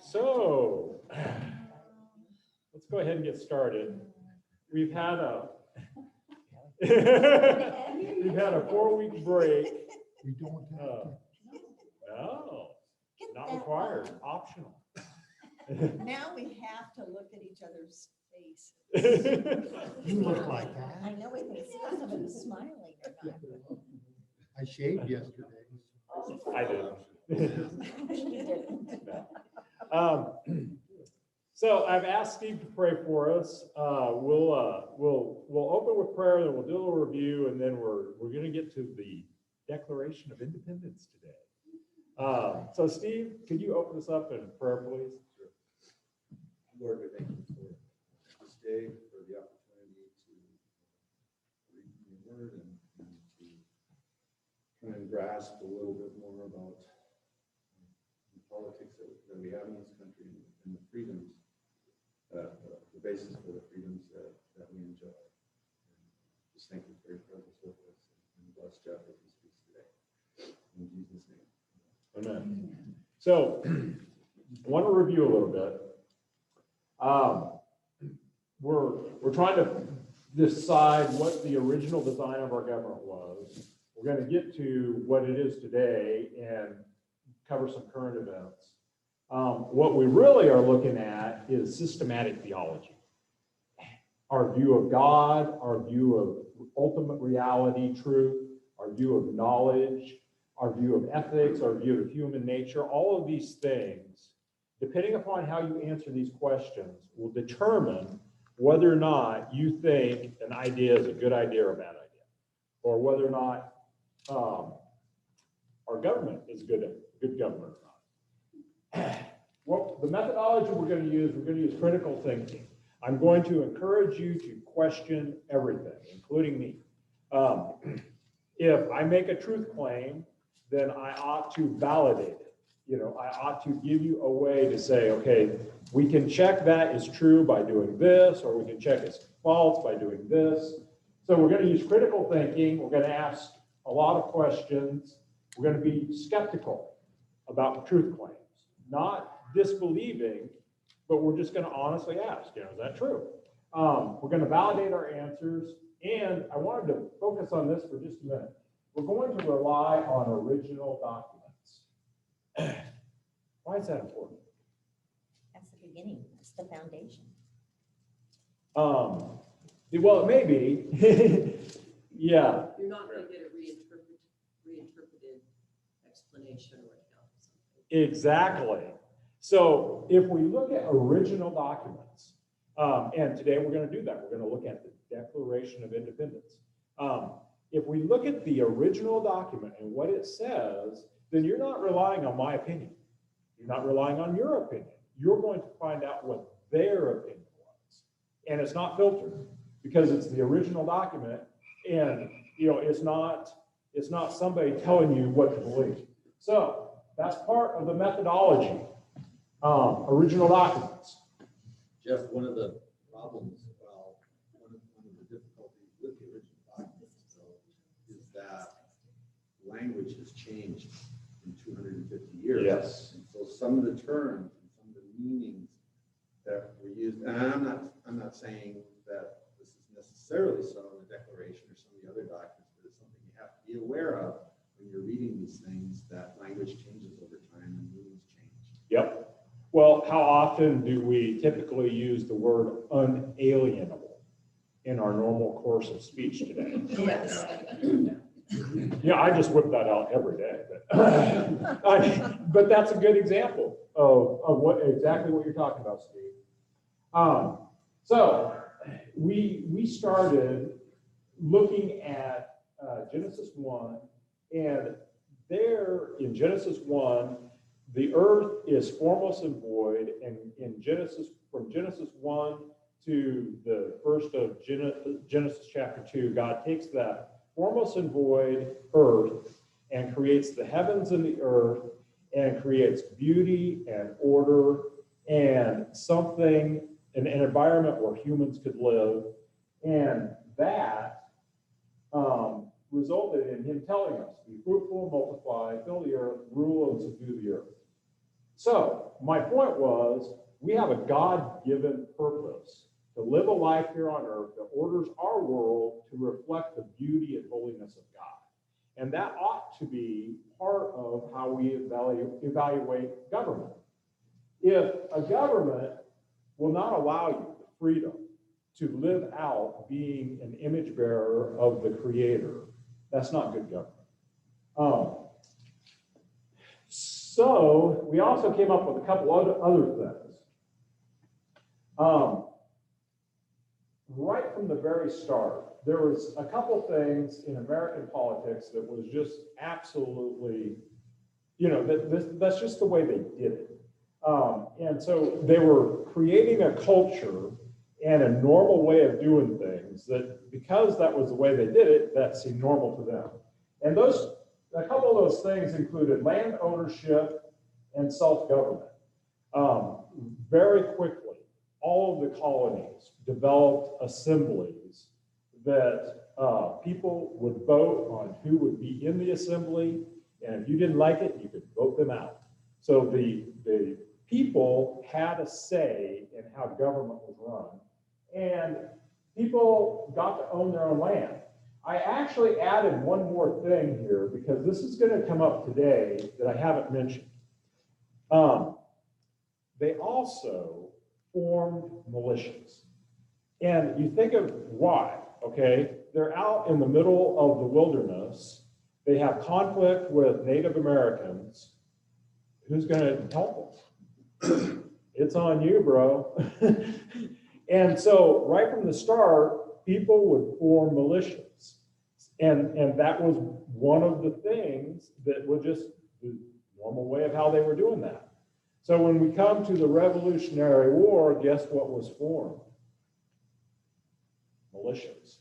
So let's go ahead and get started. We've had a we've had a 4-week break. We don't have No, not required, optional. Now we have to look at each other's face. You look like I that. know we think some of them smiling or not. I shaved yesterday. I did. She didn't. So I've asked Steve to pray for us. We'll open with prayer, then we'll do a little review, and then we're going to get to the Declaration of Independence today. So Steve, could you open us up in prayer, please? Lord, we thank you for this day, for the opportunity to read your word and to try and grasp a little bit more about the politics that we have in this country and the freedoms, the basis for the freedoms that we enjoy. And just thank you for your presence with us and bless Jeff as he speaks today. In Jesus' name. Amen. So I want to review a little bit. We're trying to decide what the original design of our government was. We're going to get to what it is today and cover some current events. What we really are looking at is systematic theology. Our view of God, our view of ultimate reality, truth, our view of knowledge, our view of ethics, our view of human nature, all of these things, depending upon how you answer these questions, will determine whether or not you think an idea is a good idea or a bad idea, or whether or not our government is good government or not. Well, the methodology we're going to use critical thinking. I'm going to encourage you to question everything, including me. If I make a truth claim, then I ought to validate it. I ought to give you a way to say, okay, we can check that is true by doing this, or we can check it's false by doing this. So we're going to use critical thinking. We're going to ask a lot of questions. We're going to be skeptical about truth claims, not disbelieving, but we're just going to honestly ask, is that true? We're going to validate our answers. And I wanted to focus on this for just a minute. We're going to rely on original documents. Why is that important? That's the beginning, that's the foundation. Well, it may be. Yeah. You're not going to get a reinterpreted explanation or account of something. Exactly. So if we look at original documents, and today we're going to do that, we're going to look at the Declaration of Independence. If we look at the original document and what it says, then you're not relying on my opinion. You're not relying on your opinion. You're going to find out what their opinion was. And it's not filtered because it's the original document, and it's not somebody telling you what to believe. So that's part of the methodology. Original documents. Jeff, one of the problems, one of the difficulties with the original documents, though, is that language has changed in 250 years. Yes. And so some of the terms and some of the meanings that were used, and I'm not saying that this is necessarily so in the Declaration or some of the other documents, but it's something you have to be aware of when you're reading these things, that language changes over time and meanings change. Yep. Well, how often do we typically use the word unalienable in our normal course of speech today? Yes. Yeah, I just whip that out every day. But that's a good example of exactly what you're talking about, Steve. So we started looking at Genesis 1, and there in Genesis 1, the earth is formless and void, and from Genesis 1 to the first of Genesis chapter 2, God takes that formless and void earth and creates the heavens and the earth and creates beauty and order and an environment where humans could live. And that resulted in him telling us, be fruitful, multiply, fill the earth, rule and subdue the earth. So my point was, we have a God-given purpose to live a life here on earth that orders our world to reflect the beauty and holiness of God. And that ought to be part of how we evaluate government. If a government will not allow you the freedom to live out being an image bearer of the Creator, that's not good government. So we also came up with a couple other things. Right from the very start, there was a couple things in American politics that was just absolutely, that's just the way they did it. And so they were creating a culture and a normal way of doing things that, because that was the way they did it, that seemed normal to them. And a couple of those things included land ownership and self-government. Very quickly, all of the colonies developed assemblies that people would vote on who would be in the assembly, and if you didn't like it, you could vote them out. So the people had a say in how government was run, and people got to own their own land. I actually added one more thing here because this is going to come up today that I haven't mentioned. They also formed militias. And you think of why, okay? They're out in the middle of the wilderness. They have conflict with Native Americans. Who's going to help them? It's on you, bro. And so right from the start, people would form militias. And that was one of the things that was just the normal way of how they were doing that. So when we come to the Revolutionary War, guess what was formed? Militias.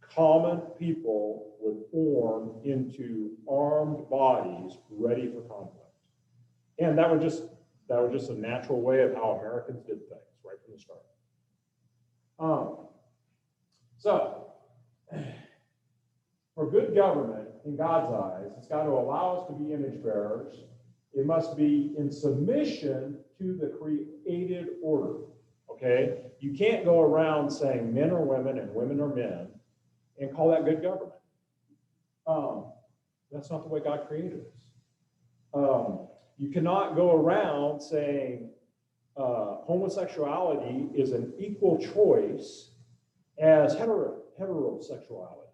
Common people would form into armed bodies ready for conflict. And that was just a natural way of how Americans did things right from the start. So, for good government in God's eyes, it's got to allow us to be image bearers. It must be in submission to the created order, okay? You can't go around saying men are women and women are men and call that good government. That's not the way God created us. You cannot go around saying homosexuality is an equal choice as heterosexuality.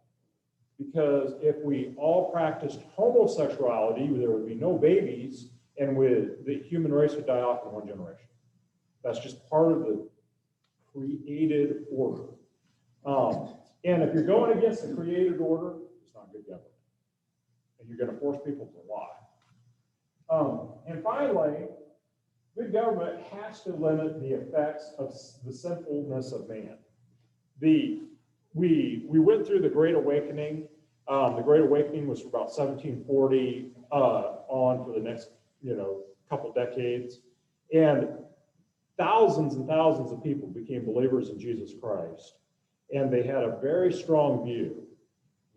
Because if we all practiced homosexuality, there would be no babies, and the human race would die off in one generation. That's just part of the created order. And if you're going against the created order, it's not good government. And you're going to force people to lie. And finally, good government has to limit the effects of the sinfulness of man. We went through the Great Awakening. The Great Awakening was from about 1740 on for the next, couple decades. And thousands of people became believers in Jesus Christ. And they had a very strong view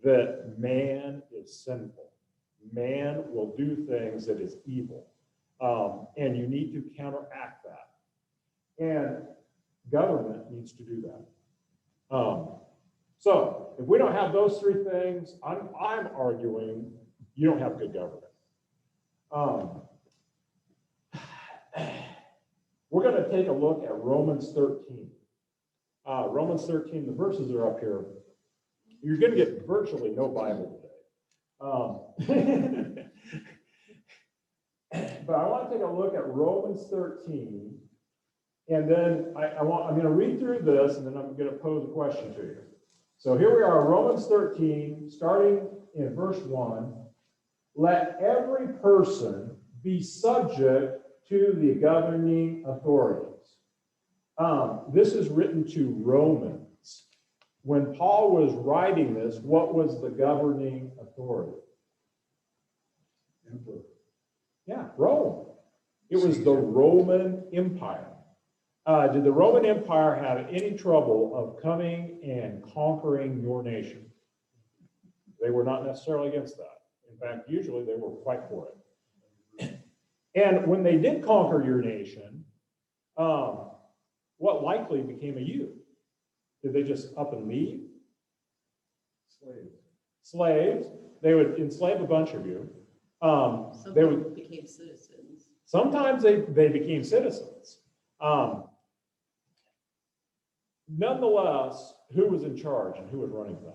that man is sinful. Man will do things that is evil. And you need to counteract that. And government needs to do that. So if we don't have those three things, I'm arguing you don't have good government. We're going to take a look at Romans 13. Romans 13, the verses are up here. You're going to get virtually no Bible today. But I want to take a look at Romans 13, and then I'm going to read through this, and then I'm going to pose a question to you. So here we are, Romans 13, starting in verse 1. Let every person be subject to the governing authorities. This is written to Romans. When Paul was writing this, what was the governing authority? Emperor. Yeah, Rome. It was the Roman Empire. Did the Roman Empire have any trouble of coming and conquering your nation? They were not necessarily against that. In fact, usually they were quite for it. And when they did conquer your nation, what likely became of you? Did they just up and leave? Slaves. Slaves. They would enslave a bunch of you. Some They people would, became citizens. sometimes they became citizens. Nonetheless, who was in charge and who was running things?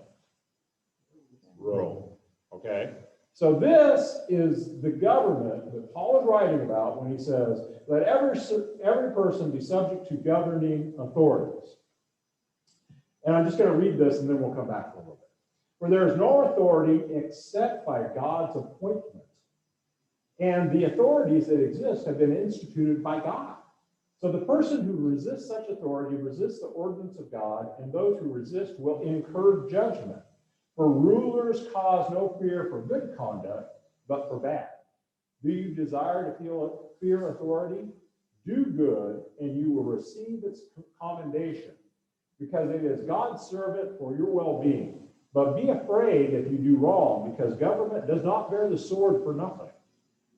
Rome. Okay? So this is the government that Paul is writing about when he says, let every person be subject to governing authorities. And I'm just going to read this and then we'll come back for a little bit. For there is no authority except by God's appointment. And the authorities that exist have been instituted by God. So the person who resists such authority resists the ordinance of God, and those who resist will incur judgment. For rulers cause no fear for good conduct, but for bad. Do you desire to fear authority? Do good, and you will receive its commendation, because it is God's servant for your well-being. But be afraid if you do wrong, because government does not bear the sword for nothing.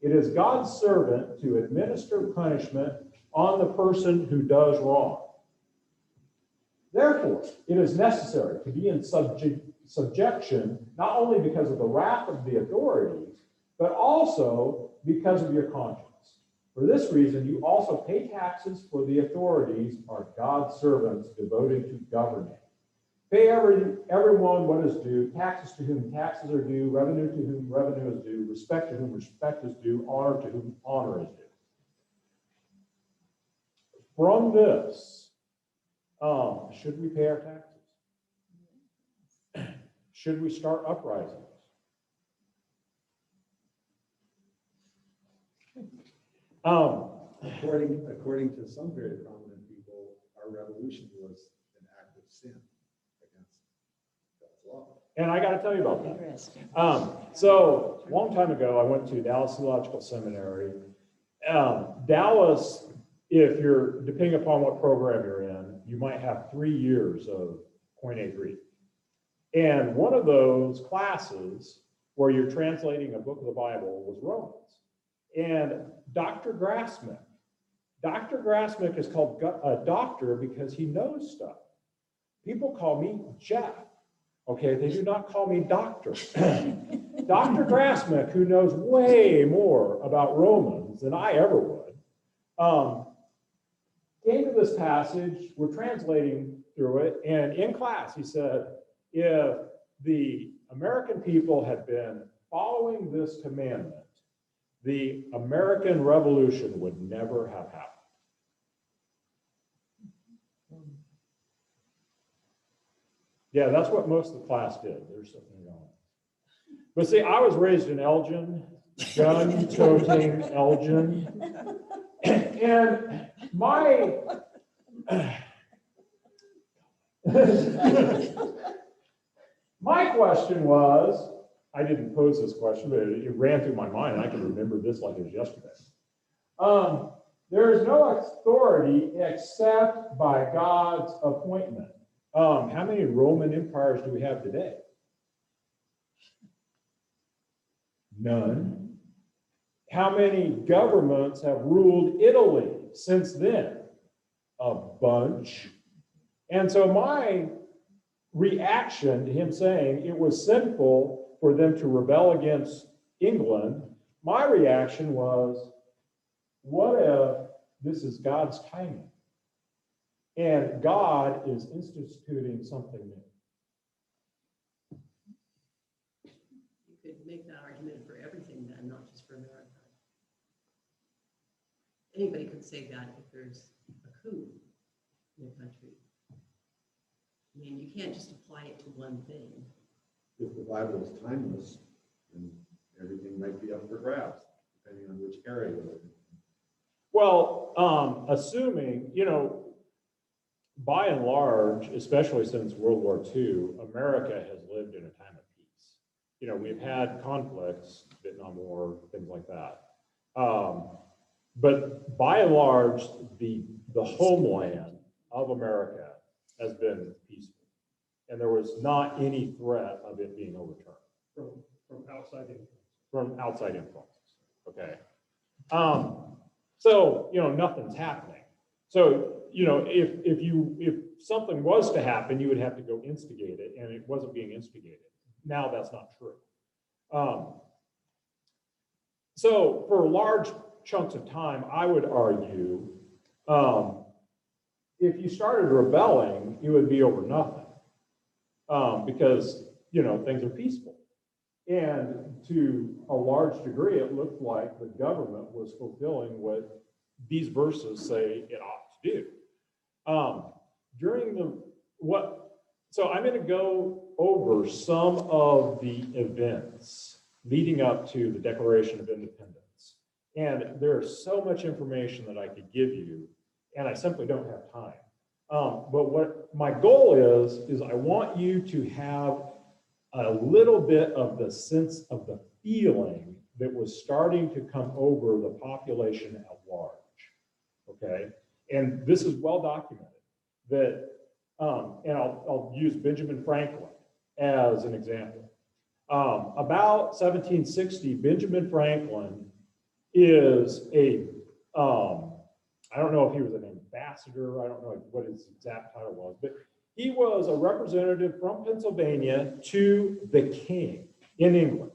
It is God's servant to administer punishment on the person who does wrong. Therefore, it is necessary to be in subjection, not only because of the wrath of the authorities, but also because of your conscience. For this reason, you also pay taxes, for the authorities are God's servants devoted to governing. Pay everyone what is due, taxes to whom taxes are due, revenue to whom revenue is due, respect to whom respect is due, honor to whom honor is due. From this, should we pay our taxes? Should we start uprisings? According to some very prominent people, our revolution was an act of sin against God's law. And I got to tell you about that. Interesting. So a long time ago, I went to Dallas Theological Seminary. Dallas, if you're, depending upon what program you're in, you might have 3 years of Koine Greek. And one of those classes where you're translating a book of the Bible was Romans. And Dr. Grassmick is called a doctor because he knows stuff. People call me Jeff. Okay, they do not call me doctor. Dr. Grassmick, who knows way more about Romans than I ever would, came to this passage, we're translating through it, and in class he said, if the American people had been following this commandment, the American Revolution would never have happened. Yeah, that's what most of the class did. There's something going on. But see, I was raised in Elgin, gun-toting Elgin. And my question was, I didn't pose this question, but it ran through my mind, and I can remember this like it was yesterday. There is no authority except by God's appointment. How many Roman empires do we have today? None. How many governments have ruled Italy since then? A bunch. And so my reaction to him saying it was sinful for them to rebel against England, my reaction was, what if this is God's timing? And God is instituting something new. You could make that argument for everything then, not just for America. Anybody could say that if there's a coup in a country. I mean, you can't just apply it to one thing. If the Bible is timeless, then everything might be up for grabs, depending on which area you live in. Well, assuming, by and large, especially since World War II, America has lived in a time of peace. We've had conflicts, Vietnam War, things like that. But by and large, the homeland of America has been peaceful. And there was not any threat of it being overturned. From outside influence. From outside influences, okay? So, nothing's happening. So, if something was to happen, you would have to go instigate it, and it wasn't being instigated. Now that's not true. So for large chunks of time, I would argue, if you started rebelling, it would be over nothing. Because, things are peaceful. And to a large degree, it looked like the government was fulfilling what these verses say it ought to do. So I'm going to go over some of the events leading up to the Declaration of Independence. And there's so much information that I could give you, and I simply don't have time. But what my goal is I want you to have a little bit of the sense of the feeling that was starting to come over the population at large, okay? And this is well documented that, and I'll use Benjamin Franklin as an example. About 1760, Benjamin Franklin is I don't know if he was an ambassador, I don't know what his exact title was, but he was a representative from Pennsylvania to the king in England.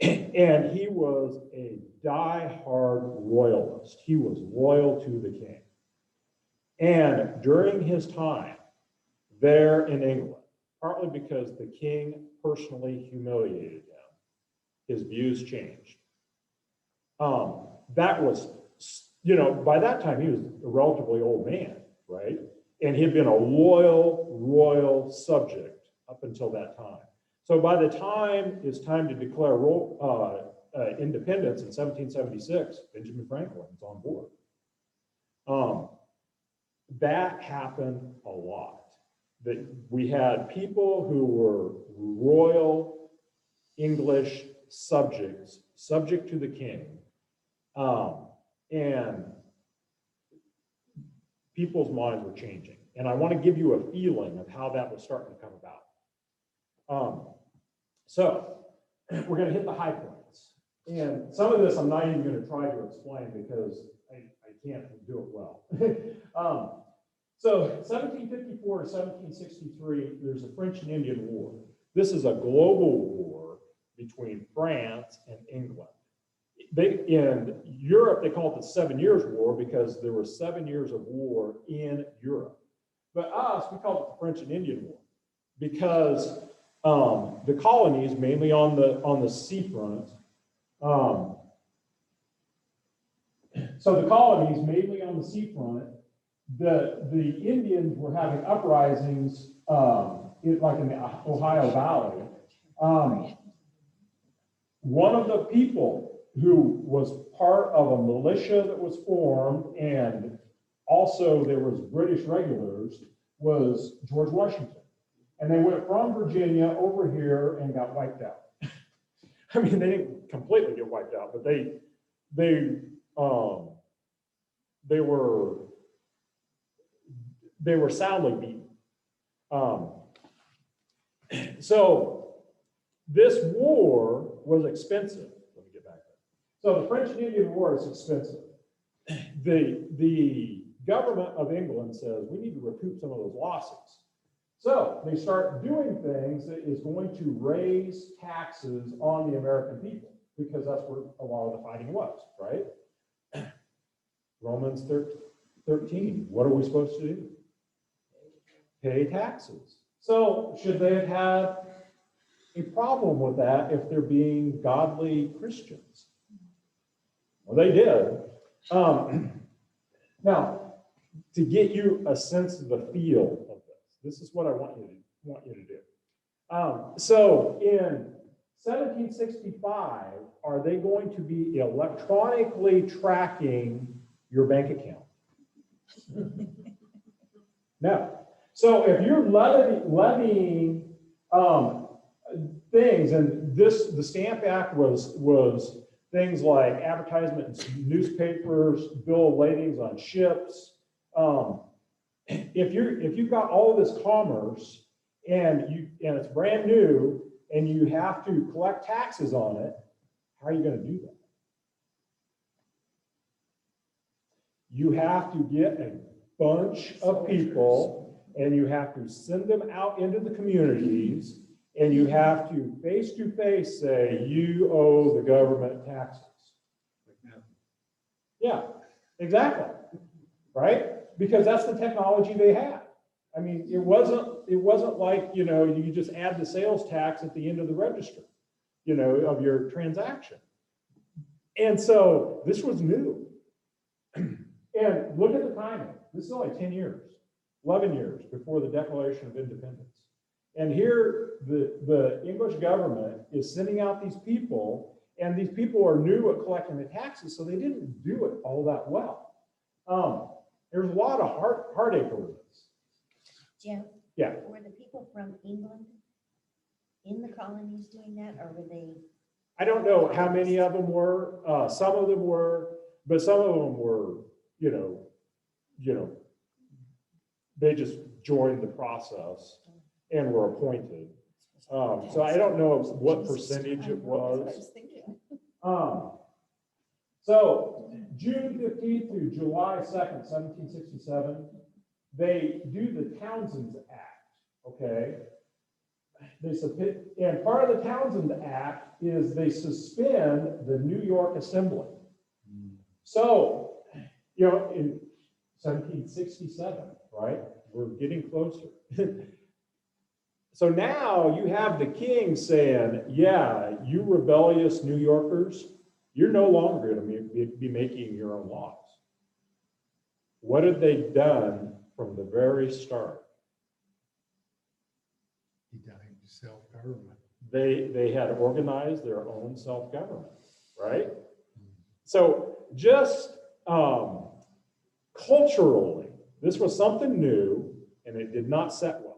And he was a die-hard royalist. He was loyal to the king. And during his time there in England, partly because the king personally humiliated him, his views changed. That was, by that time he was a relatively old man, right? And he had been a loyal royal subject up until that time. So by the time it's time to declare independence in 1776, Benjamin Franklin is on board. That happened a lot. That we had people who were royal English subjects, subject to the king, and people's minds were changing. And I want to give you a feeling of how that was starting to come about. So we're going to hit the high points. And some of this I'm not even going to try to explain because I can't do it well. So 1754 to 1763, there's the French and Indian War. This is a global war between France and England. In Europe, they call it the 7 Years' War because there were 7 years of war in Europe. But us, we call it the French and Indian War because the colonies, mainly on the seafront, so the colonies, mainly on the seafront, the Indians were having uprisings, like in the Ohio Valley. One of the people who was part of a militia that was formed, and also there was British regulars, was George Washington. And they went from Virginia over here and got wiped out. I mean, they didn't completely get wiped out, but they were soundly beaten. So this war was expensive. Let me get back there. So the French and Indian War is expensive. The government of England says we need to recoup some of those losses. So they start doing things that is going to raise taxes on the American people because that's where a lot of the fighting was, right? Romans 13, what are we supposed to do? Pay taxes. So should they have had a problem with that if they're being godly Christians? Well, they did. Now, to get you a sense of the feel of this is what I want you to do. So in 1765, are they going to be electronically tracking your bank account? No. So if you're levying things, and the Stamp Act was things like advertisements, newspapers, bill of ladings on ships. If you've got all of this commerce and it's brand new and you have to collect taxes on it, how are you going to do that? you have to get a bunch of people and you have to send them out into the communities and you have to face say, you owe the government taxes. Yeah, exactly, right? Because that's the technology they had. I mean, it wasn't like, you know, you just add the sales tax at the end of the register, you know, of your transaction. And so this was new. And look at the timing. This is only 10 years, 11 years before the Declaration of Independence. And here the English government is sending out these people, and these people are new at collecting the taxes, so they didn't do it all that well. There's a lot of heartache over this. Jim? Yeah. Were the people from England in the colonies doing that, or were they? I don't know how many of them were. Some of them were, but some of them were, you know, they just joined the process and were appointed. So I don't know what percentage it was. That's what I was thinking. So June 15th through July 2nd, 1767, they do the Townsend Act, okay? And part of the Townsend Act is they suspend the New York Assembly. So, you know, in 1767, right? We're getting closer. So now you have the king saying, yeah, you rebellious New Yorkers, you're no longer going to be making your own laws. What have they done from the very start? He died to self-government. They had organized their own self-government, right? So just culturally, this was something new, and it did not set well.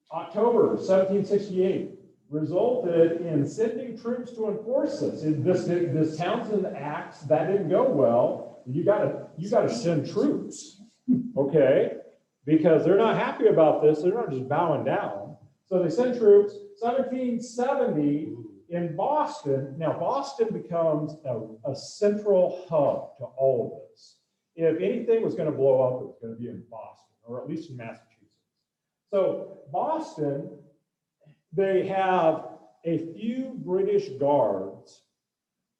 October 1768 resulted in sending troops to enforce this. This Townsend Act, that didn't go well. You gotta send troops, okay? Because they're not happy about this. They're not just bowing down. So they send troops. 1770 in Boston. Now Boston becomes a central hub to all of this. If anything was going to blow up, it was going to be in Boston, or at least in Massachusetts. So Boston, they have a few British guards,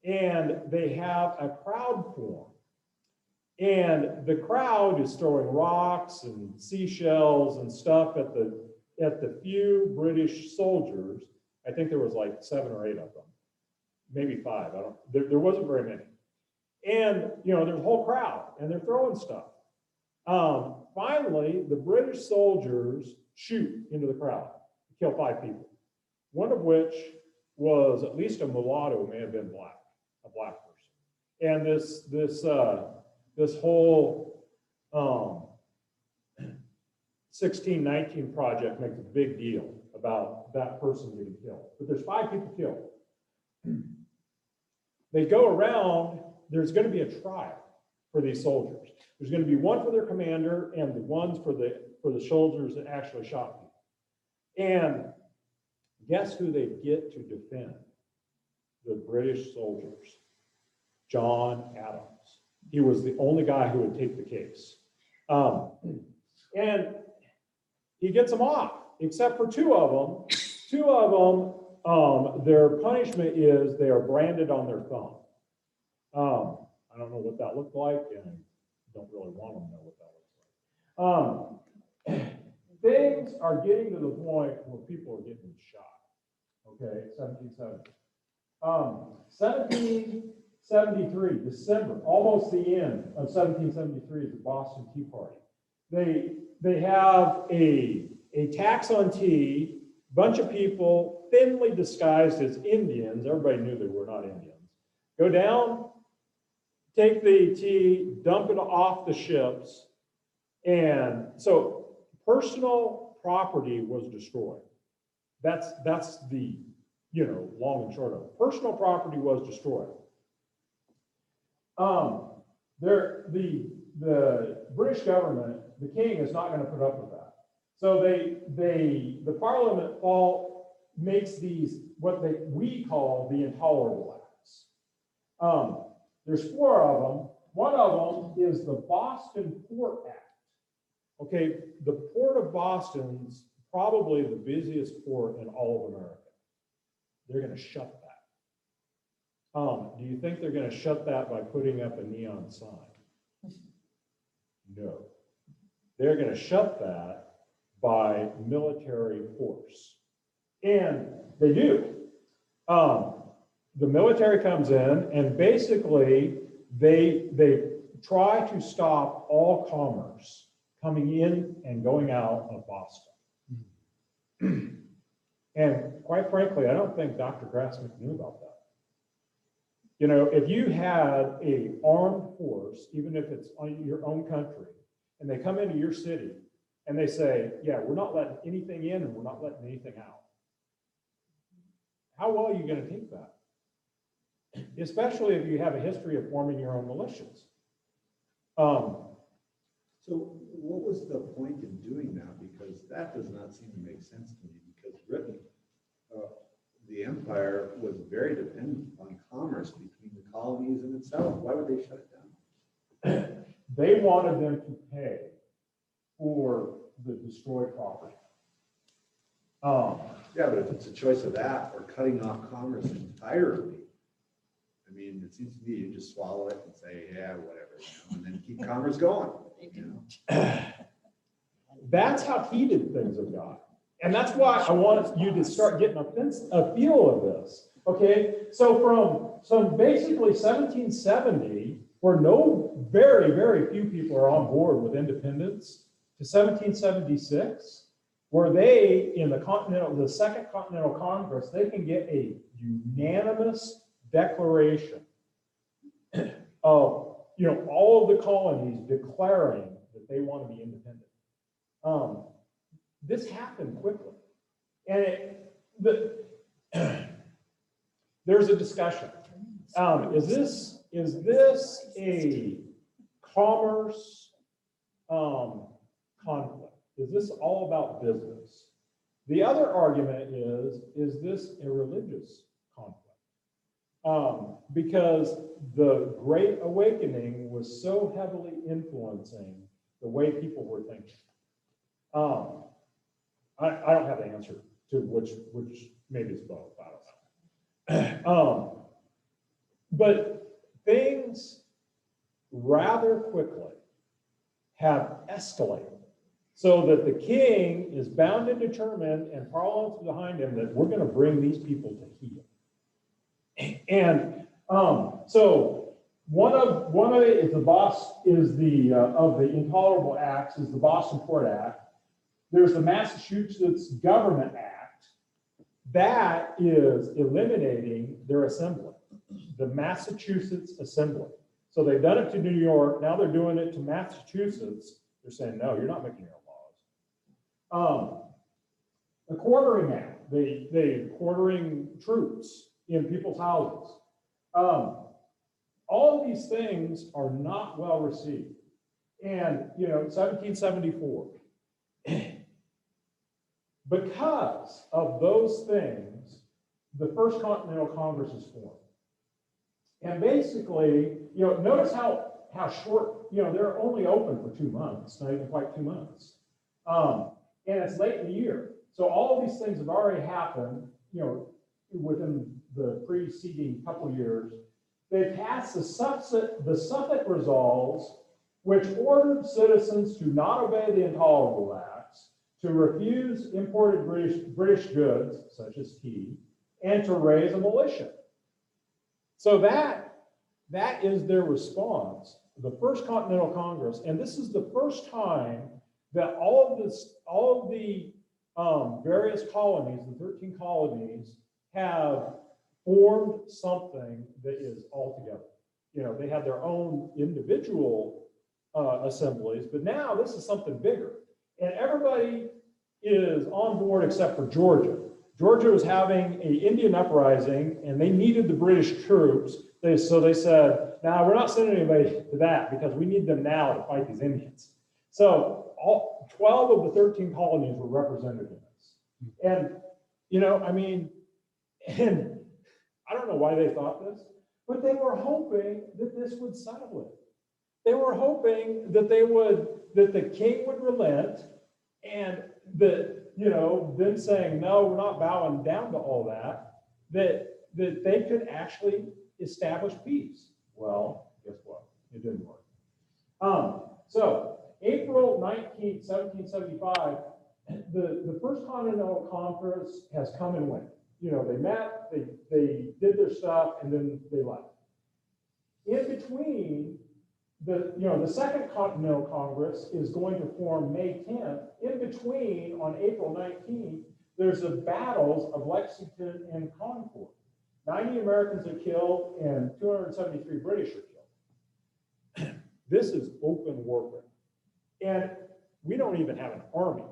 and they have a crowd form. And the crowd is throwing rocks and seashells and stuff at the few British soldiers. I think there was like 7 or 8 of them, maybe 5. There wasn't very many. And, you know, there's a whole crowd and they're throwing stuff. Finally, the British soldiers shoot into the crowd, kill 5 people, one of which was at least a mulatto, may have been black, a black person. And this whole 1619 project makes a big deal about that person getting killed. But there's 5 people killed. They go around, there's going to be a trial for these soldiers. There's going to be one for their commander and the ones for the soldiers that actually shot people. And guess who they get to defend? The British soldiers. John Adams. He was the only guy who would take the case. And he gets them off, except for 2 of them. 2 of them, their punishment is they are branded on their thumb. I don't know what that looked like, and don't really want them to know what that looks like. Things are getting to the point where people are getting shot. Okay, 1770. 1773, December, almost the end of 1773 is the Boston Tea Party. They have a tax on tea, bunch of people thinly disguised as Indians, everybody knew they were not Indians, go down, take the tea, dump it off the ships, and so personal property was destroyed. That's the, you know, long and short of it. Personal property was destroyed. The British government, the king, is not going to put up with that. So the Parliament makes these what we call the intolerable acts. There's 4 of them. One of them is the Boston Port Act. Okay, the Port of Boston's probably the busiest port in all of America. They're gonna shut that. Do you think they're gonna shut that by putting up a neon sign? No. They're gonna shut that by military force. And they do. The military comes in and basically they try to stop all commerce coming in and going out of Boston. And quite frankly, I don't think Dr. Grassman knew about that. You know, if you had a armed force, even if it's on your own country, and they come into your city and they say, yeah, we're not letting anything in and we're not letting anything out. How well are you going to take that? Especially if you have a history of forming your own militias. So what was the point in doing that? Because that does not seem to make sense to me, because Britain, the empire was very dependent on commerce between the colonies and itself. Why would they shut it down? They wanted them to pay for the destroyed property. Yeah, but if it's a choice of that or cutting off commerce entirely, I mean, it seems to me you just swallow it and say, yeah, whatever, and then keep commerce going. That's how heated things have got. And that's why I want you to start getting a feel of this. Okay, so from basically 1770, where very, very few people are on board with independence, to 1776, where they, in the Second Continental Congress, they can get a unanimous declaration of, all of the colonies declaring that they want to be independent. This happened quickly. And there's a discussion. Is this a commerce conflict? Is this all about business? The other argument is this a religious conflict? Because the Great Awakening was so heavily influencing the way people were thinking. I don't have the answer to which maybe it's both, I don't know. But things rather quickly have escalated so that the king is bound and determined, and Parliament's behind him, that we're going to bring these people to heel. And so one of it is of the intolerable acts is the Boston Port Act. There's the Massachusetts Government Act that is eliminating their assembly, the Massachusetts Assembly. So they've done it to New York. Now they're doing it to Massachusetts. They're saying, no, you're not making your own laws. The Quartering Act, the quartering troops in people's houses. All of these things are not well received. And, 1774, because of those things, the First Continental Congress is formed. And basically, notice how short, they're only open for 2 months, not even quite 2 months. And it's late in the year. So all of these things have already happened, within the preceding couple years. They passed the Suffolk Resolves, which ordered citizens to not obey the Intolerable Acts, to refuse imported British goods, such as tea, and to raise a militia. So that is their response. The First Continental Congress, and this is the first time that all of the various colonies, the 13 colonies, have formed something that is all together. They have their own individual assemblies, but now this is something bigger. And everybody is on board except for Georgia. Georgia was having an Indian uprising, and they needed the British troops. So they said, "Now we're not sending anybody to that because we need them now to fight these Indians." So all 12 of the 13 colonies were represented in this. And, and I don't know why they thought this, But they were hoping that this would settle it. They were hoping that that the king would relent and that, them saying, no, we're not bowing down to all that, that they could actually establish peace. Well, guess what? It didn't work. So April 19th, 1775, the First Continental Conference has come and went. They met, they did their stuff, and then they left. In between, the Second Continental Congress is going to form May 10th. In between, on April 19th, there's the battles of Lexington and Concord. 90 Americans are killed and 273 British are killed. This is open warfare. And we don't even have an army.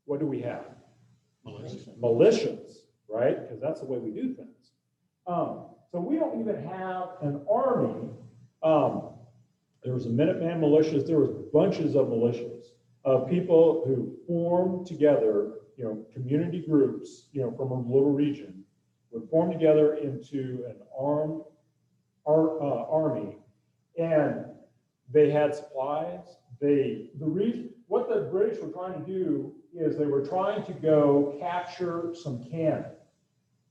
What do we have? Militias, right? Because that's the way we do things. So we don't even have an army. There was a Minuteman militias. There was bunches of militias of people who formed together, community groups, from a little region, would form together into an armed army, and they had supplies. What the British were trying to do is they were trying to go capture some cannon,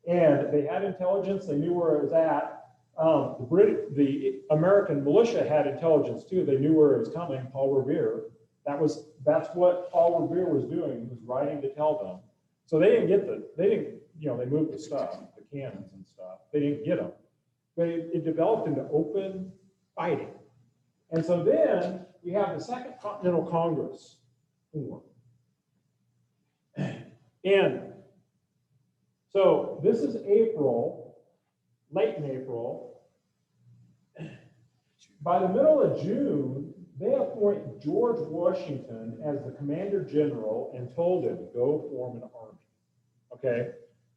and they had intelligence. They knew where it was at. The American militia had intelligence too. They knew where it was coming. Paul Revere. That's what Paul Revere was doing. He was writing to tell them. So they moved the stuff, the cannons and stuff. They didn't get them. But it developed into open fighting. And so then we have the Second Continental Congress formed. And so this is April, late in April. By the middle of June, they appoint George Washington as the commander general and told him, go form an army. Okay?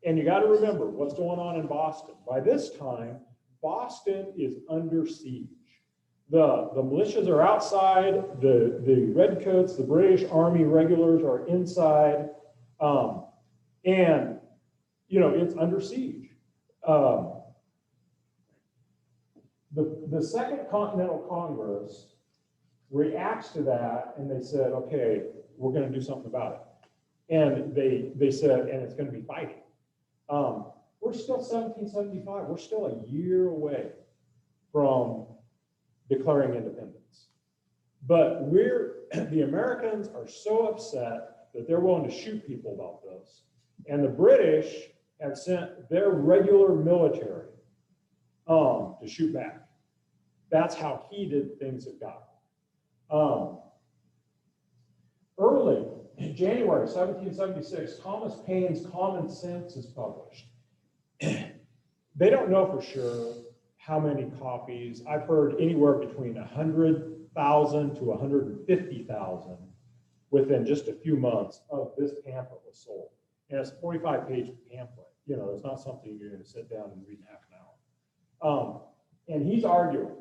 And you got to remember what's going on in Boston. By this time, Boston is under siege. The militias are outside, the redcoats, the British Army regulars are inside, and it's under siege. The Second Continental Congress reacts to that, and they said, okay, we're going to do something about it. And they said, and it's going to be fighting. We're still 1775. We're still a year away from declaring independence. But the Americans are so upset that they're willing to shoot people about this. And the British have sent their regular military to shoot back. That's how heated things have gotten. Early in January 1776, Thomas Paine's Common Sense is published. They don't know for sure how many copies. I've heard anywhere between 100,000 to 150,000 within just a few months of this pamphlet was sold. And it's a 45-page pamphlet. It's not something you're going to sit down and read in half an hour. And he's arguing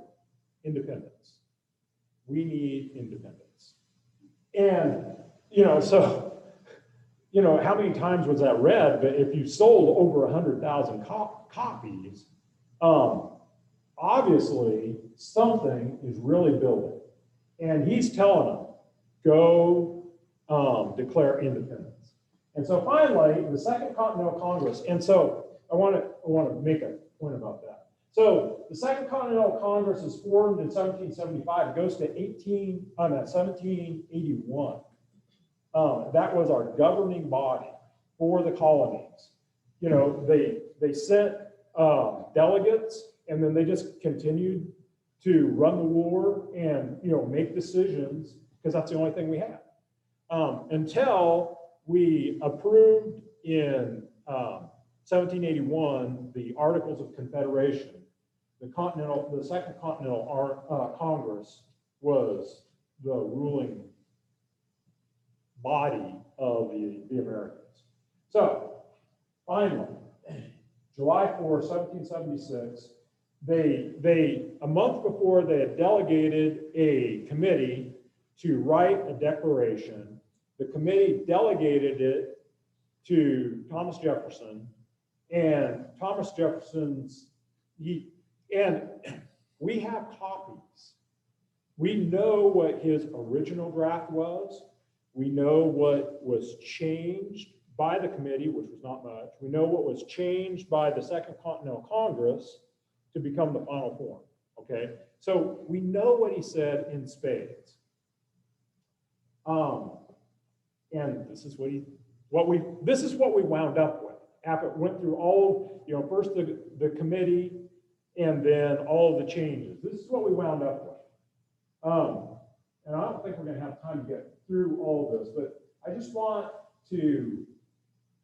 independence. We need independence. And, how many times was that read? But if you sold over 100,000 copies, obviously something is really building. And he's telling them, go declare independence. And so finally, the Second Continental Congress, and so I want to make a point about that. So the Second Continental Congress is formed in 1775. It goes to 1781. That was our governing body for the colonies. They sent delegates, and then they just continued to run the war and make decisions, because that's the only thing we had. Until we approved in 1781 the Articles of Confederation. The Second Continental Congress was the ruling body of the Americans. So finally, July 4, 1776, a month before, they had delegated a committee to write a declaration. The committee delegated it to Thomas Jefferson, and Thomas Jefferson's, And we have copies. We know what his original draft was. We know what was changed by the committee, which was not much. We know what was changed by the Second Continental Congress to become the final form, okay? So we know what he said in spades. And this is what we wound up with. After it went through all, first the committee and then all of the changes. This is what we wound up with. And I don't think we're gonna have time to get through all of this, but I just want to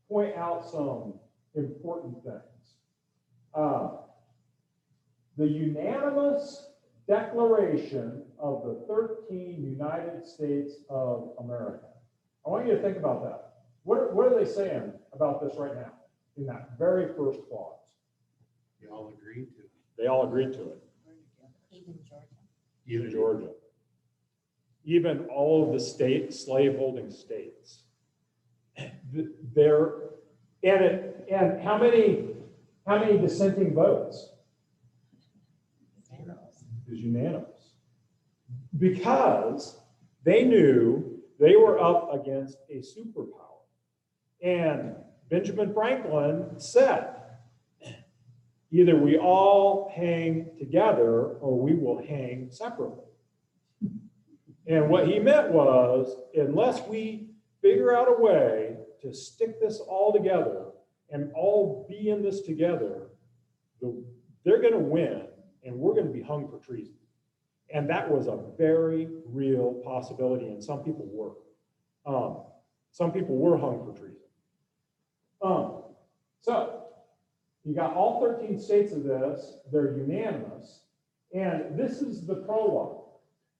point out some important things. The unanimous declaration of the 13 United States of America. I want you to think about that. What are they saying about this right now in that very first clause? We all agreed to it. They all agreed to it. Even Georgia. Even Georgia. Even all of the slaveholding states. And how many dissenting votes? It was unanimous. Because they knew they were up against a superpower. And Benjamin Franklin said, either we all hang together or we will hang separately. And what he meant was, unless we figure out a way to stick this all together and all be in this together, they're going to win and we're going to be hung for treason. And that was a very real possibility, and some people were. Some people were hung for treason. So you got all 13 states of this, they're unanimous, and this is the prologue.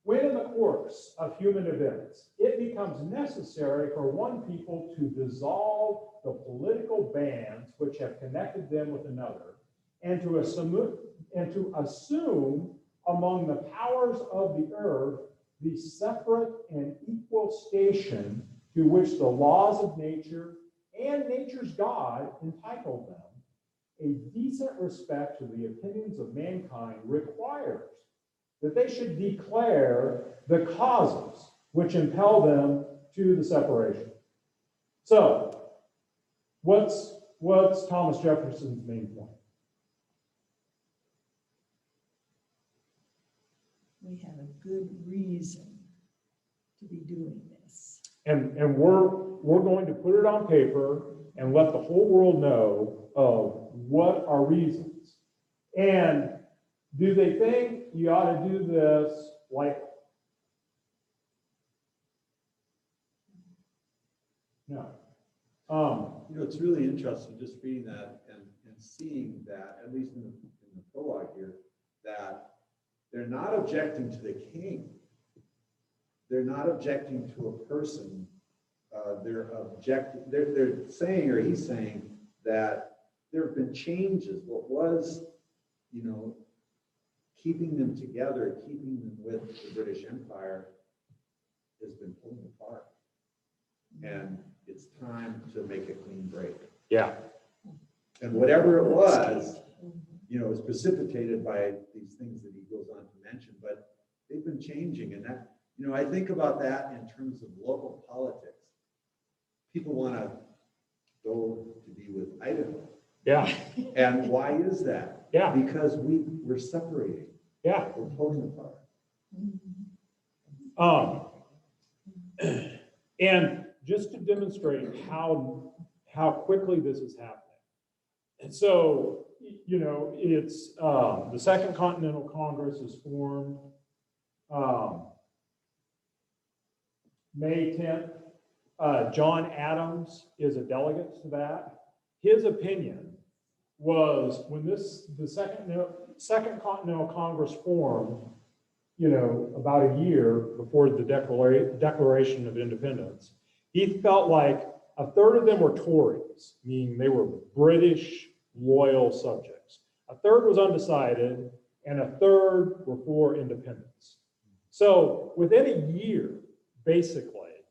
When in the course of human events, it becomes necessary for one people to dissolve the political bands which have connected them with another, and to assume among the powers of the earth the separate and equal station to which the laws of nature and nature's God entitle them, a decent respect to the opinions of mankind requires that they should declare the causes which impel them to the separation. So, what's Thomas Jefferson's main point? We have a good reason to be doing this. And we're going to put it on paper and let the whole world know of what our reasons. And do they think you ought to do this lightly? No. It's really interesting just reading that and seeing that, at least in the prologue here, that they're not objecting to the king. They're not objecting to a person. They're saying, or he's saying, that there have been changes. What was, keeping them together, keeping them with the British Empire has been pulling apart. And it's time to make a clean break. Yeah. And whatever it was, was precipitated by these things that he goes on to mention, but they've been changing. And that, I think about that in terms of local politics. People want to go to be with Idaho. Yeah. And why is that? Yeah. Because we're separating. Yeah. We're pulling apart. And just to demonstrate how quickly this is happening. And so, it's the Second Continental Congress is formed May 10th. John Adams is a delegate to that. His opinion was when the Second Continental Congress formed, about a year before the Declaration of Independence, he felt like a third of them were Tories, meaning they were British loyal subjects. A third was undecided, and a third were for independence. So within a year, basically,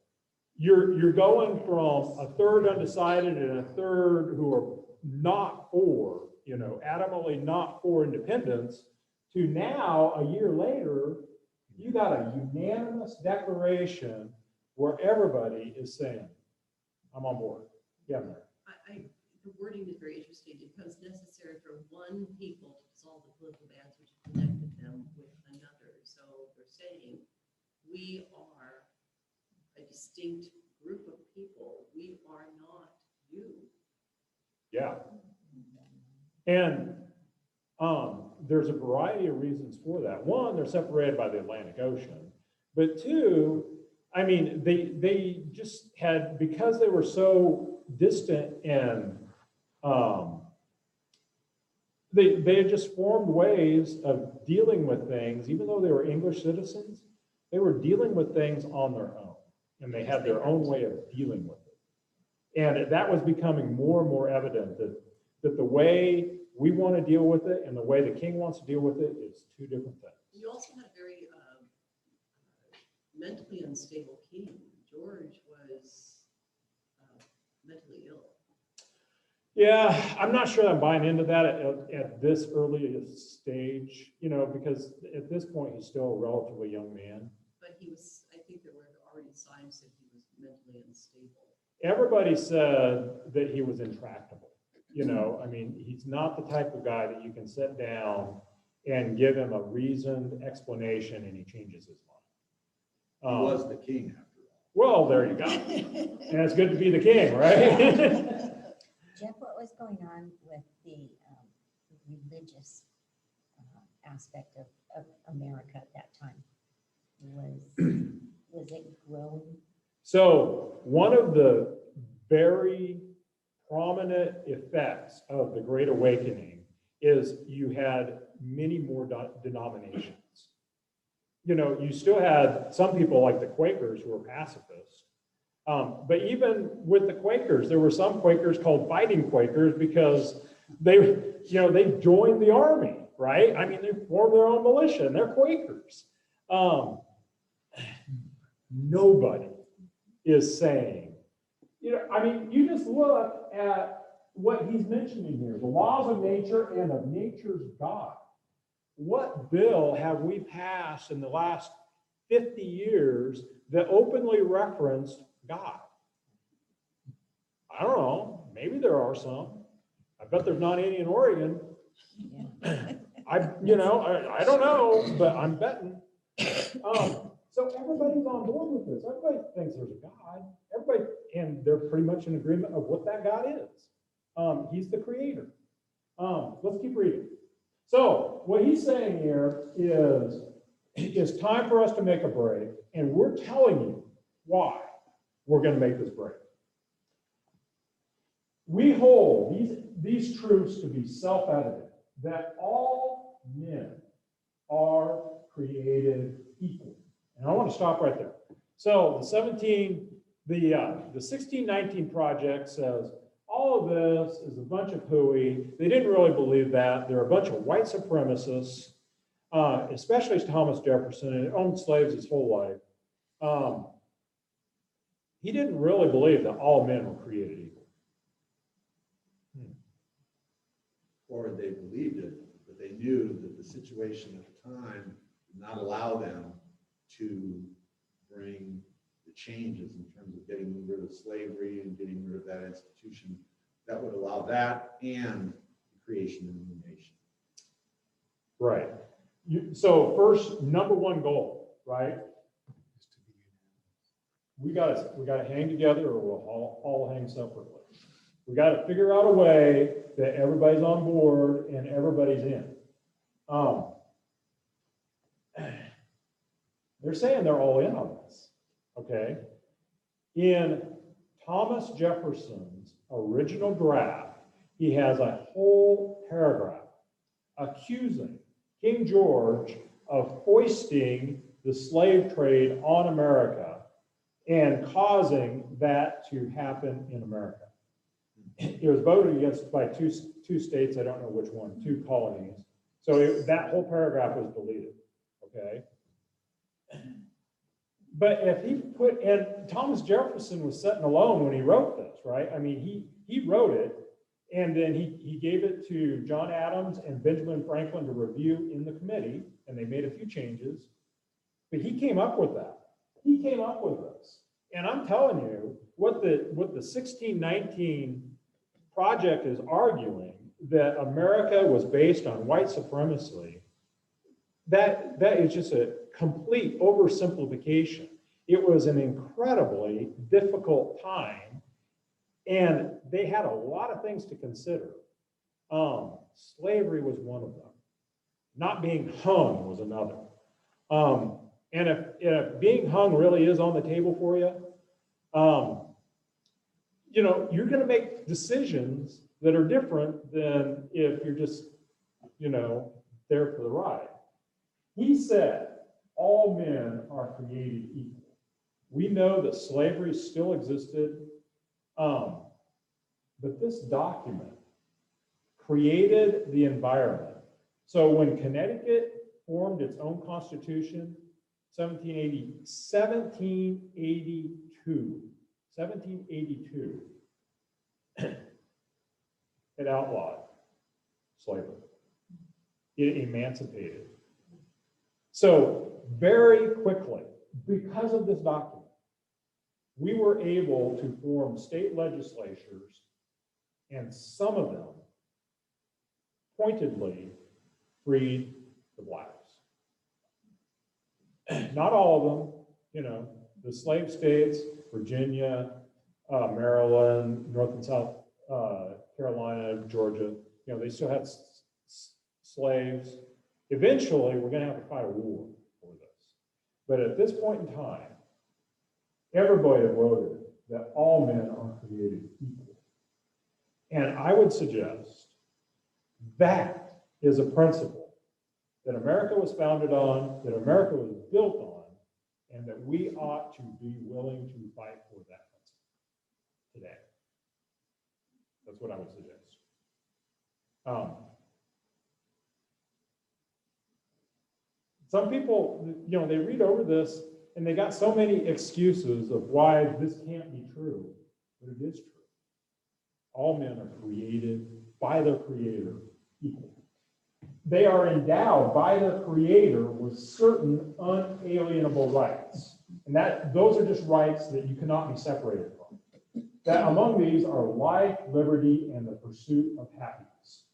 you're going from a third undecided and a third who are not for adamantly not for independence, to now, a year later, you got a unanimous declaration where everybody is saying, I'm on board. Yeah, Mayor. The wording is very interesting. It becomes necessary for one people to dissolve the political bands which connected them with another. So they're saying, we are a distinct group of people. We are not you. Yeah. And there's a variety of reasons for that. One, they're separated by the Atlantic Ocean. But two, I mean, they just had, because they were so distant and they had just formed ways of dealing with things, even though they were English citizens, they were dealing with things on their own. And they had their own way of dealing with it. And that was becoming more and more evident that the way we want to deal with it and the way the king wants to deal with it is two different things. You also had a very mentally unstable king. George was mentally ill. Yeah, I'm not sure I'm buying into that at this early stage, because at this point, he's still a relatively young man. But he was, I think there were already signs that he was mentally unstable. Everybody said that he was intractable. I mean, he's not the type of guy that you can sit down and give him a reasoned explanation and he changes his He mind. was the king after all. Well, there you go. And it's good to be the king, right? Jeff, what was going on with the religious aspect of America at that time? Was it growing? So one of the very prominent effects of the Great Awakening is you had many more denominations. You still had some people like the Quakers who were pacifists. But even with the Quakers, there were some Quakers called fighting Quakers because they joined the army, right? I mean, they formed their own militia and they're Quakers. Nobody is saying, you just look at what he's mentioning here, the laws of nature and of nature's God. What bill have we passed in the last 50 years that openly referenced God? I don't know. Maybe there are some. I bet there's not any in Oregon. I don't know, but I'm betting. So everybody's on board with this. Everybody thinks there's a God. Everybody, and they're pretty much in agreement of what that God is. He's the creator. Let's keep reading. So what he's saying here is it's time for us to make a break, and we're telling you why we're going to make this break. We hold these truths to be self-evident, that all men are created equal. And I want to stop right there. So the 1619 Project says all of this is a bunch of hooey. They didn't really believe that. They're a bunch of white supremacists, especially Thomas Jefferson, and owned slaves his whole life. He didn't really believe that all men were created equal. Or they believed it, but they knew that the situation at the time did not allow them to bring the changes in terms of getting rid of slavery and getting rid of that institution that would allow that and the creation of a new nation. Right. So first, number one goal, right? We gotta hang together or we'll all hang separately. We gotta figure out a way that everybody's on board and everybody's in. They're saying they're all in on this, okay? In Thomas Jefferson's original draft, he has a whole paragraph accusing King George of foisting the slave trade on America and causing that to happen in America. It was voted against by two states, I don't know which one, two colonies. So that whole paragraph was deleted, okay? But if he and Thomas Jefferson was sitting alone when he wrote this, right? I mean, he wrote it And then he gave it to John Adams and Benjamin Franklin to review in the committee, and they made a few changes. But he came up with that. He came up with this. And I'm telling you, what the 1619 project is arguing, that America was based on white supremacy, that is just a complete oversimplification. It was an incredibly difficult time, and they had a lot of things to consider. Slavery was one of them. Not being hung was another. And if being hung really is on the table for you, you know, you're going to make decisions that are different than if you're just, you know, there for the ride. He said, all men are created equal. We know that slavery still existed, but this document created the environment. So when Connecticut formed its own constitution, 1782, it outlawed slavery. It emancipated. So very quickly, because of this document, we were able to form state legislatures, and some of them pointedly freed the blacks. Not all of them, you know, the slave states, Virginia, Maryland, North and South Carolina, Georgia, you know, they still had slaves. Eventually, we're going to have to fight a war for this. But at this point in time, everybody voted that all men are created equal. And I would suggest that is a principle that America was founded on, that America was built on, and that we ought to be willing to fight for that principle today. That's what I would suggest. Some people, you know, they read over this and they got so many excuses of why this can't be true, but it is true. All men are created by their Creator equal. They are endowed by their Creator with certain unalienable rights. And those are just rights that you cannot be separated from. That among these are life, liberty, and the pursuit of happiness.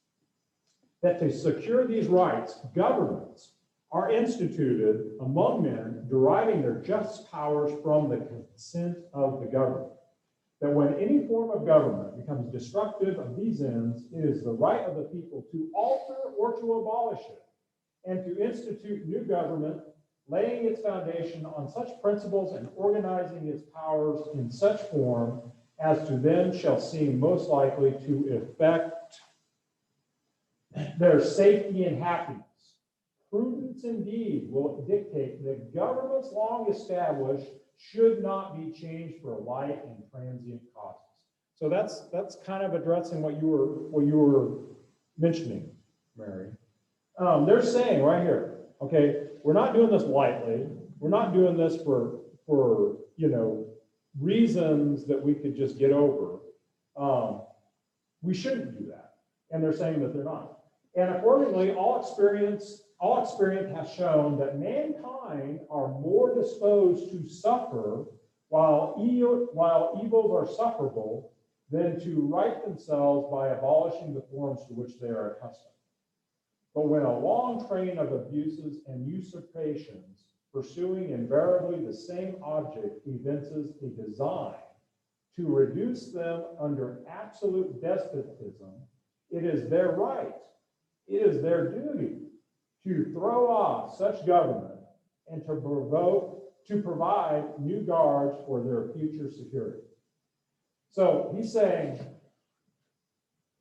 That to secure these rights, governments are instituted among men, deriving their just powers from the consent of the governed. That when any form of government becomes destructive of these ends, it is the right of the people to alter or to abolish it, and to institute new government, laying its foundation on such principles and organizing its powers in such form as to them shall seem most likely to effect their safety and happiness. Prudence indeed will dictate that governments long established should not be changed for light and transient causes. So that's kind of addressing what you were mentioning, Mary. They're saying right here, okay, we're not doing this lightly. We're not doing this for you know, reasons that we could just get over. We shouldn't do that. And they're saying that they're not. And accordingly, all experience has shown that mankind are more disposed to suffer while evils are sufferable than to right themselves by abolishing the forms to which they are accustomed. But when a long train of abuses and usurpations pursuing invariably the same object evinces a design to reduce them under absolute despotism, it is their right, it is their duty to throw off such government and to provide new guards for their future security. So he's saying,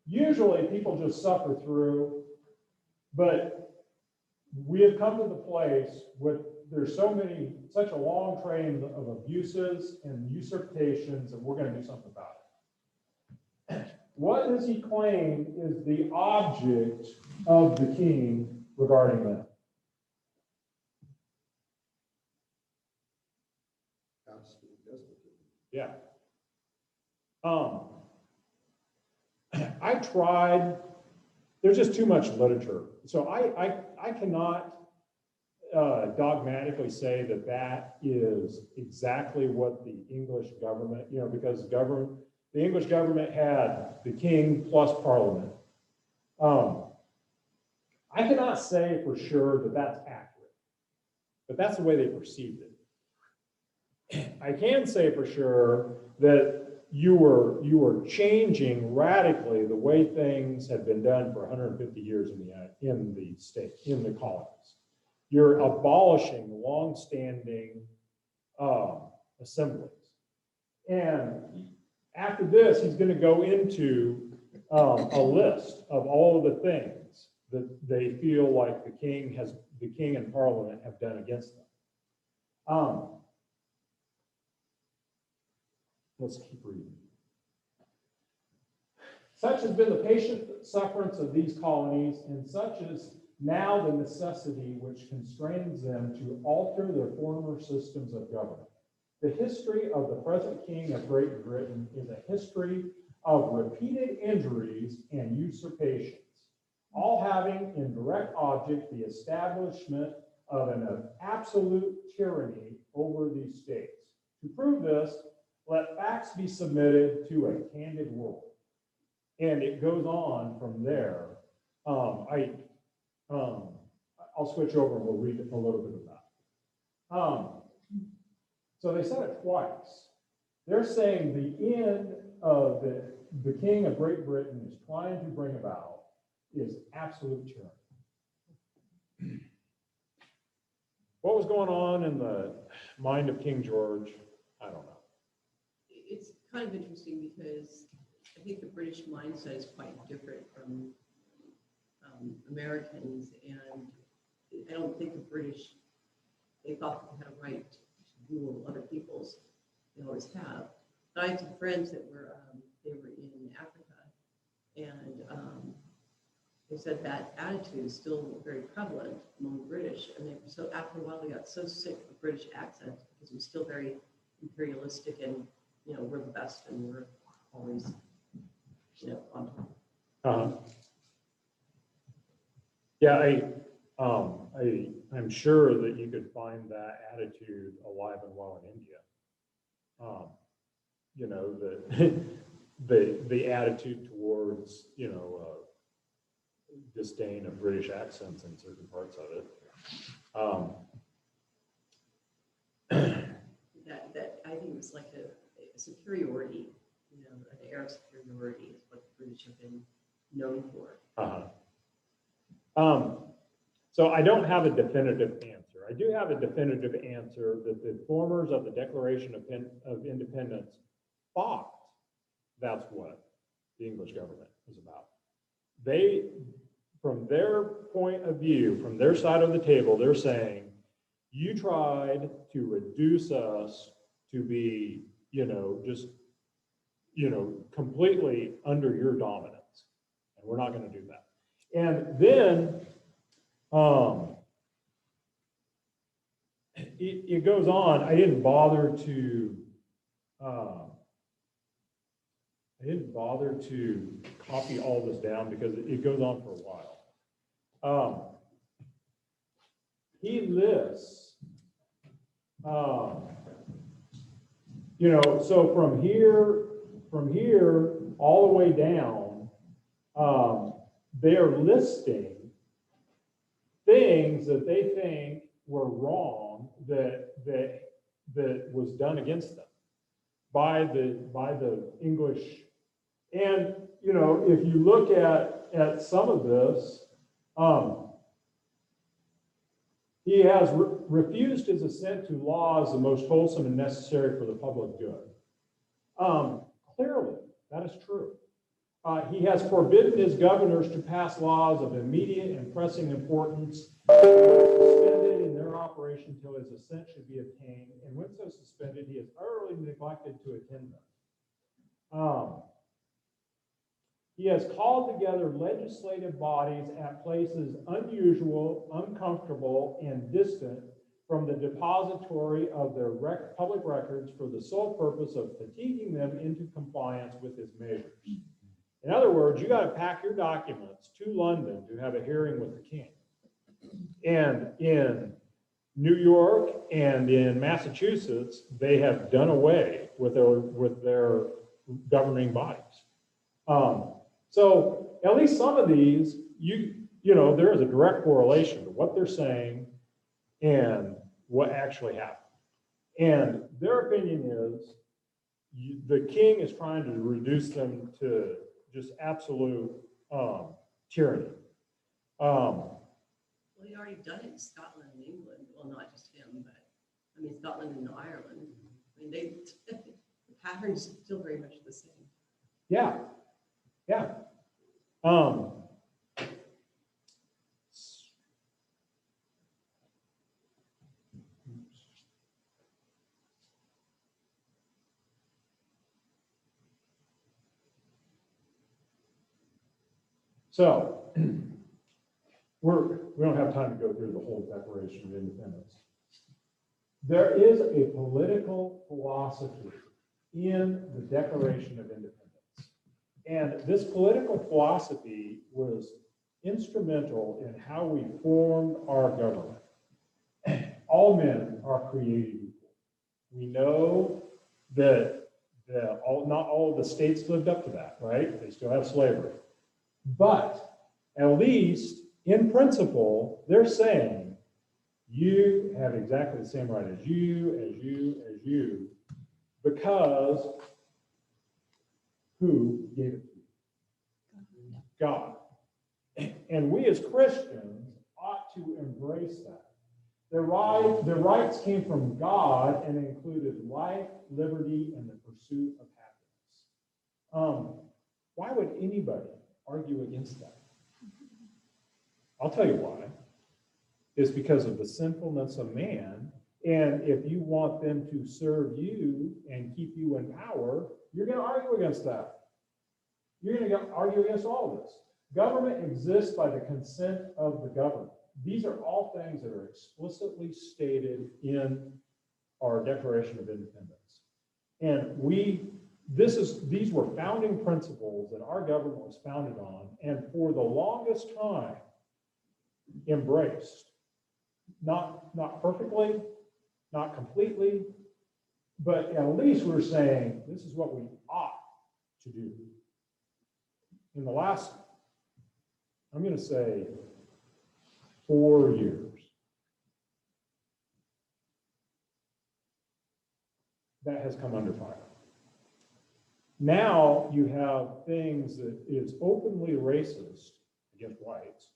usually people just suffer through, but we have come to the place where there's such a long train of abuses and usurpations, and we're going to do something about it. What does he claim is the object of the king regarding that? Absolute despotism. Yeah. I tried, there's just too much literature. So I cannot dogmatically say that that is exactly what the English government, because the English government had the king plus parliament. I cannot say for sure that that's accurate, but that's the way they perceived it. I can say for sure that you were changing radically the way things had been done for 150 years in the state, in the colonies. You're abolishing longstanding assemblies. And after this, he's going to go into a list of all of the things that they feel like the king and parliament have done against them. Let's keep reading. Such has been the patient sufferance of these colonies, and such is now the necessity which constrains them to alter their former systems of government. The history of the present king of Great Britain is a history of repeated injuries and usurpations, all having in direct object the establishment of an absolute tyranny over these states. To prove this, let facts be submitted to a candid world. And it goes on from there. I'll switch over and we'll read a little bit of that. So they said it twice. They're saying the end of the king of Great Britain is trying to bring about is absolute tyranny. What was going on in the mind of King George? I don't know. It's kind of interesting because I think the British mindset is quite different from Americans, and I don't think the British, they thought they had a right to rule other people's, they always have. But I had some friends that were, they were in Africa, and they said that attitude is still very prevalent among the British, and so after a while they got so sick of the British accent because it was still very imperialistic and, we're the best and we're always, on top. Yeah, I'm sure that you could find that attitude alive and well in India. The attitude towards, disdain of British accents in certain parts of it. That I think it's like a superiority, an air of superiority is what the British have been known for. So I don't have a definitive answer. I do have a definitive answer that the formers of the Declaration of Independence thought that's what the English government was about. They, from their point of view, from their side of the table, they're saying, you tried to reduce us to be, completely under your dominance. And we're not going to do that. And then it goes on. I didn't bother to copy all this down because it goes on for a while. He lists, so from here all the way down, they're listing things that they think were wrong that was done against them by the English. And if you look at some of this, he has refused his assent to laws the most wholesome and necessary for the public good. Clearly, that is true. He has forbidden his governors to pass laws of immediate and pressing importance, suspended in their operation till his assent should be obtained, and when so suspended, he has utterly neglected to attend them. He has called together legislative bodies at places unusual, uncomfortable, and distant from the depository of their public records for the sole purpose of fatiguing them into compliance with his measures. In other words, you got to pack your documents to London to have a hearing with the king. And in New York and in Massachusetts, they have done away with their governing bodies. So at least some of these, there is a direct correlation to what they're saying and what actually happened. And their opinion is the king is trying to reduce them to just absolute tyranny. Well, he already done it in Scotland and England. Well, not just him, but I mean, Scotland and Ireland. I mean, the pattern's still very much the same. Yeah, yeah. So we don't have time to go through the whole Declaration of Independence. There is a political philosophy in the Declaration of Independence. And this political philosophy was instrumental in how we formed our government. All men are created equal. We know that not all of the states lived up to that, right? They still have slavery. But at least in principle, they're saying you have exactly the same right as you, because who gave it to you? God. And we as Christians ought to embrace that. Their rights came from God and included life, liberty, and the pursuit of happiness. Why would anybody argue against that? I'll tell you why. It's because of the sinfulness of man. And if you want them to serve you and keep you in power, you're going to argue against that. You're going to argue against all of this. Government exists by the consent of the governed. These are all things that are explicitly stated in our Declaration of Independence. And these were founding principles that our government was founded on, and for the longest time embraced. Not perfectly, not completely, but at least we're saying this is what we ought to do. In the last, I'm going to say, 4 years, that has come under fire. Now you have things that is openly racist against whites,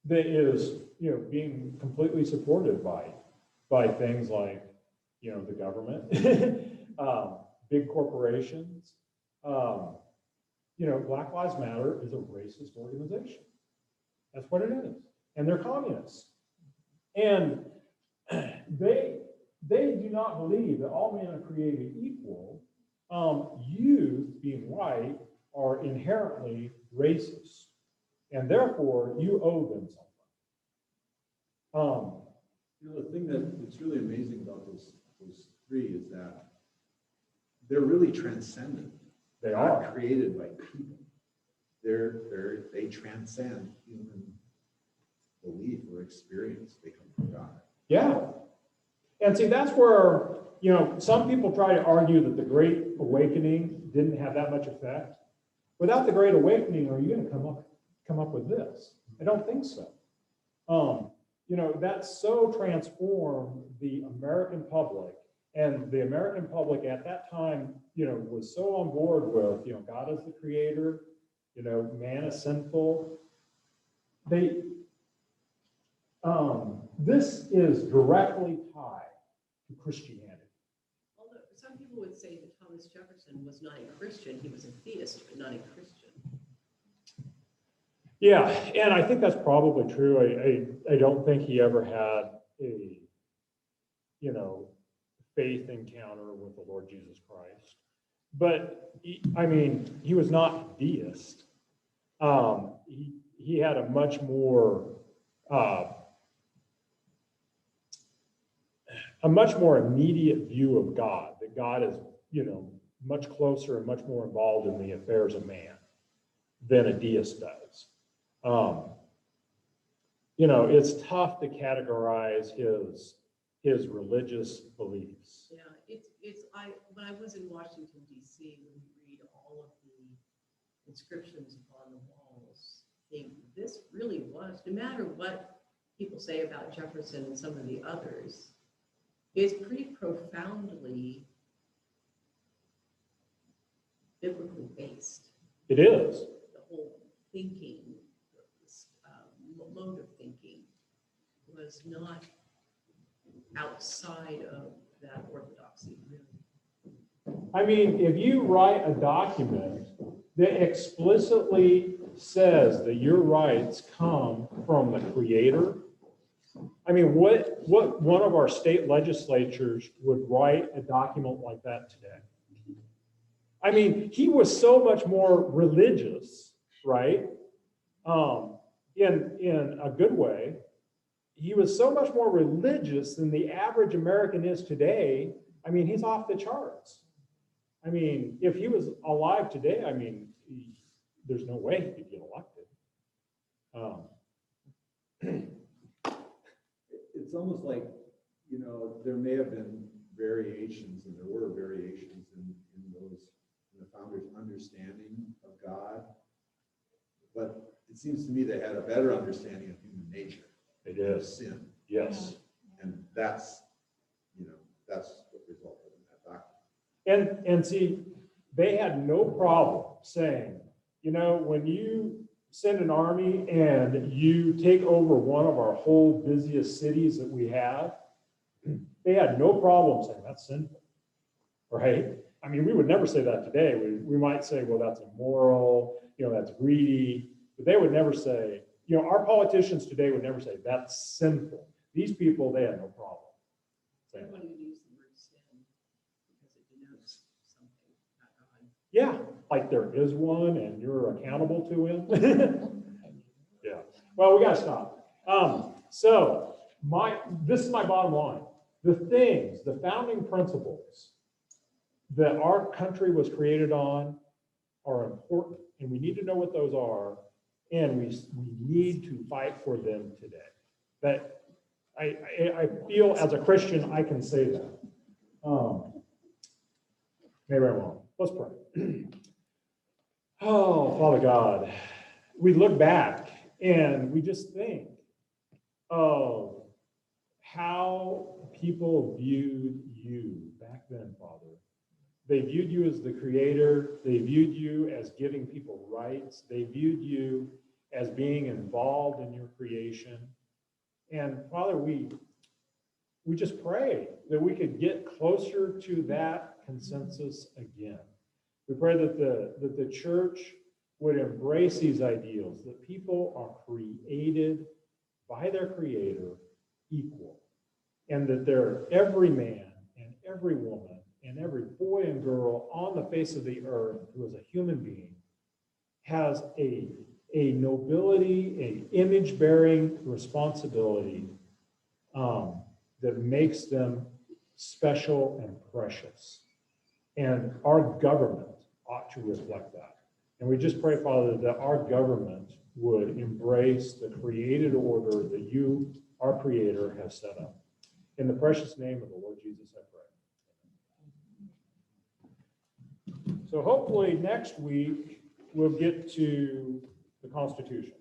that is, being completely supported by things like, the government, big corporations. Black Lives Matter is a racist organization. That's what it is. And they're communists. And they do not believe that all men are created equal. You, being white, are inherently racist. And therefore, you owe them something. The thing that's really amazing about those three is that they're really transcendent. They Not are. created by people. They transcend human belief or experience. They come from God. Yeah. And see, that's where, some people try to argue that the Great Awakening didn't have that much effect. Without the Great Awakening, are you going to come up with this? I don't think so. That so transformed the American public, and the American public at that time, was so on board with, God is the creator, man is sinful. This is directly tied to Christianity. Although some people would say that Thomas Jefferson was not a Christian, he was a theist, but not a Christian. Yeah, and I think that's probably true. I don't think he ever had a, faith encounter with the Lord Jesus Christ. But he was not deist. He had a much more immediate view of God. That God is, much closer and much more involved in the affairs of man than a deist does. You know, it's tough to categorize his religious beliefs. Yeah, when I was in Washington DC, when you read all of the inscriptions upon the walls, this really was, no matter what people say about Jefferson and some of the others, is pretty profoundly biblically based. It is. The whole thinking, mode of thinking was not outside of that orthodoxy, really. I mean, if you write a document that explicitly says that your rights come from the Creator, I mean, what one of our state legislatures would write a document like that today? I mean, he was so much more religious, right? In a good way. He was so much more religious than the average American is today. I mean, he's off the charts. I mean, if he was alive today, I mean, there's no way he could get elected. It's almost like, you know, there may have been variations, and there were variations in the founders' understanding of God, but it seems to me they had a better understanding of human nature. It of is, sin, yes. and that's, you know, that's what resulted in that document. And see, they had no problem saying, you know, when you send an army and you take over one of our whole busiest cities that we have, they had no problem saying that's sinful, right? I mean, we would never say that today. We might say, well, that's immoral, you know, that's greedy, but they would never say, you know, our politicians today would never say that's sinful. These people, they had no problem I saying that. wouldn't use the word sin because it denotes something, not God. Yeah, like there is one and you're accountable to him. Yeah, well, we gotta stop. So this is my bottom line. The founding principles that our country was created on are important, and we need to know what those are, and we need to fight for them today. That I feel as a Christian, I can say that. Maybe I won't. Let's pray. Oh, Father God, we look back and we just think of how people viewed you back then, Father. They viewed you as the Creator. They viewed you as giving people rights. They viewed you as being involved in your creation. And Father, we just pray that we could get closer to that consensus again. We pray that the church would embrace these ideals, that people are created by their Creator equal, and that every man and every woman and every boy and girl on the face of the earth who is a human being has a nobility, an image-bearing responsibility that makes them special and precious. And our government ought to reflect that. And we just pray, Father, that our government would embrace the created order that you, our Creator, has set up. In the precious name of the Lord Jesus, I pray. So hopefully next week, we'll get to the Constitution.